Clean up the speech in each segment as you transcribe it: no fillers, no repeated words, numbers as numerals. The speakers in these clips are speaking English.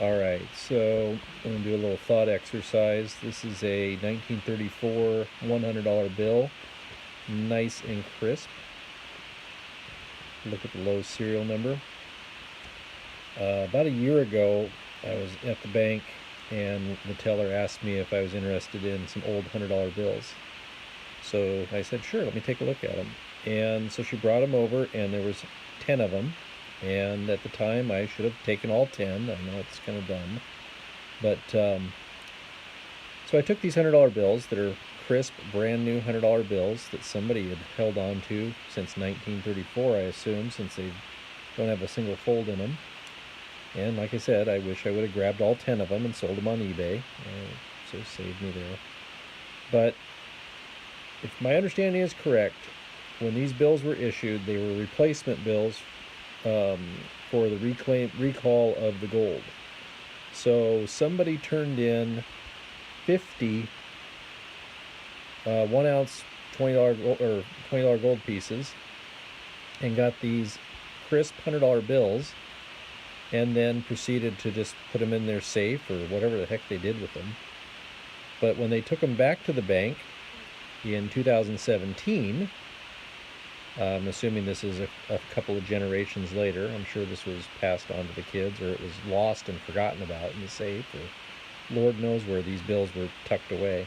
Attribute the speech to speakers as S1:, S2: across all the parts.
S1: All right, so I'm going to do a little thought exercise. This is a 1934 $100 bill, nice and crisp. Look at the low serial number. About a year ago, I was at the bank and the teller asked me if I was interested in some old $100 bills. So I said, sure, let me take a look at them. And so she brought them over, and there was 10 of them. And at the time, I should have taken all 10. I know it's kind of dumb. But so I took these $100 bills that are crisp, brand new $100 bills that somebody had held on to since 1934, I assume, since they don't have a single fold in them. And like I said, I wish I would have grabbed all 10 of them and sold them on eBay. So it saved me there. But if my understanding is correct, when these bills were issued, they were replacement bills for the recall of the gold. So somebody turned in 50 1 ounce $20 gold pieces and got these crisp $100 bills, and then proceeded to just put them in their safe or whatever the heck they did with them. But when they took them back to the bank in 2017, I'm assuming this is a couple of generations later. I'm sure this was passed on to the kids, or it was lost and forgotten about in the safe, or Lord knows where these bills were tucked away.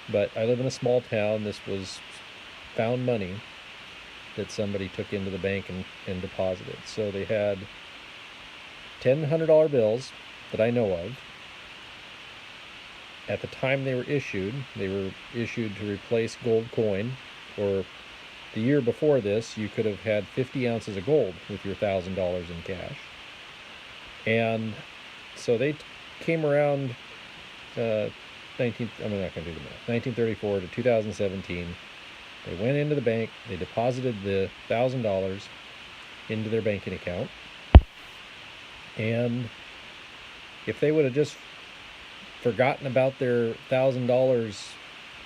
S1: But I live in a small town. This was found money that somebody took into the bank and deposited. So they had 10 $100 bills that I know of. At the time they were issued to replace gold coin, or the year before this, you could have had 50 ounces of gold with your $1,000 in cash. And so they came around I'm not going to do the math, 1934 to 2017. They went into the bank, they deposited the $1,000 into their banking account. And if they would have just forgotten about their $1,000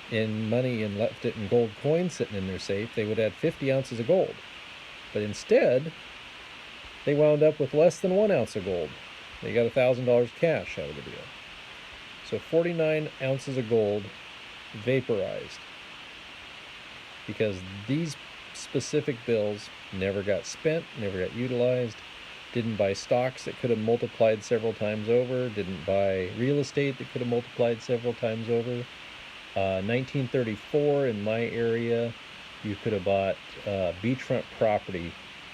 S1: in money and left it in gold coins sitting in their safe, they would have had 50 ounces of gold. But instead, they wound up with less than 1 ounce of gold. They got $1,000 cash out of the deal. So 49 ounces of gold vaporized, because these specific bills never got spent, never got utilized, didn't buy stocks that could have multiplied several times over, didn't buy real estate that could have multiplied several times over. 1934 in my area, you could have bought beachfront property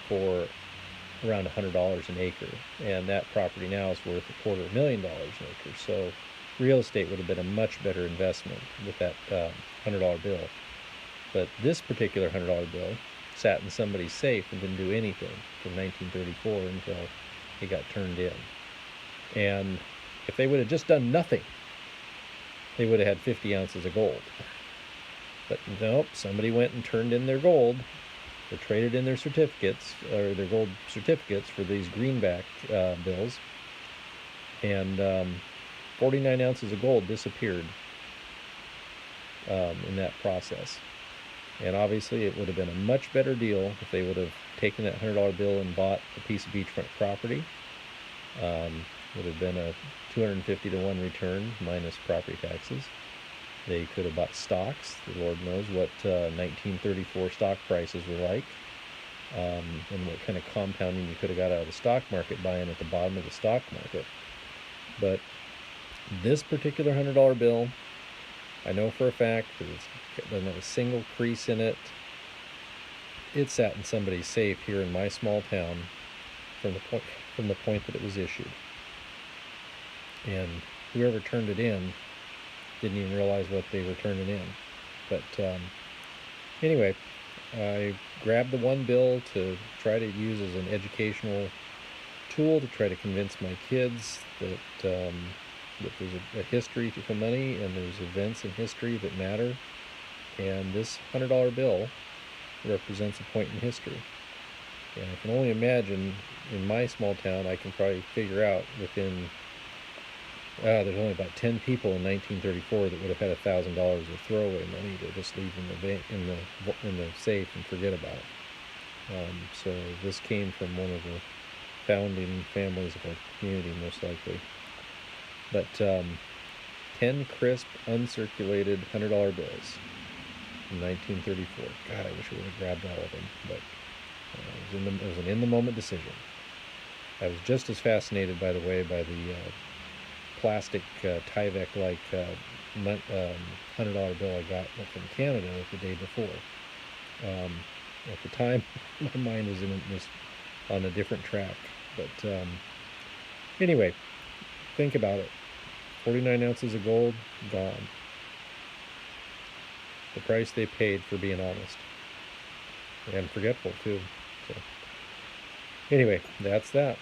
S1: for around $100 an acre, and that property now is worth $250,000 an acre. So real estate would have been a much better investment with that $100 bill. But this particular $100 bill sat in somebody's safe and didn't do anything from 1934 until it got turned in. And if they would have just done nothing, they would have had 50 ounces of gold. But nope, somebody went and turned in their gold, or traded in their certificates, or their gold certificates, for these greenback bills. And 49 ounces of gold disappeared in that process. And obviously it would have been a much better deal if they would have taken that $100 bill and bought a piece of beachfront property. Would have been a 250 to 1 return minus property taxes. They could have bought stocks. The Lord knows what 1934 stock prices were like, and what kind of compounding you could have got out of the stock market buying at the bottom of the stock market. But this particular $100 bill, I know for a fact, because it doesn't have a single crease in it. It sat in somebody's safe here in my small town from the point that it was issued. And whoever turned it in didn't even realize what they were turning in. But anyway, I grabbed the one bill to try to use as an educational tool to try to convince my kids that there's a history to money, and there's events in history that matter. And this $100 bill represents a point in history. And I can only imagine, in my small town, I can probably figure out within there's only about 10 people in 1934 that would have had $1,000 of throwaway money to just leave in the safe and forget about. So this came from one of the founding families of our community, most likely. But 10 crisp, uncirculated $100 bills from 1934. God, I wish we would have grabbed all of them, but it was an in-the-moment decision. I was just as fascinated, by the way, by the plastic Tyvek-like $100 bill I got from Canada the day before. At the time, my mind was on a different track. But anyway, think about it. 49 ounces of gold, gone. The price they paid for being honest. And forgetful, too. So, anyway, that's that.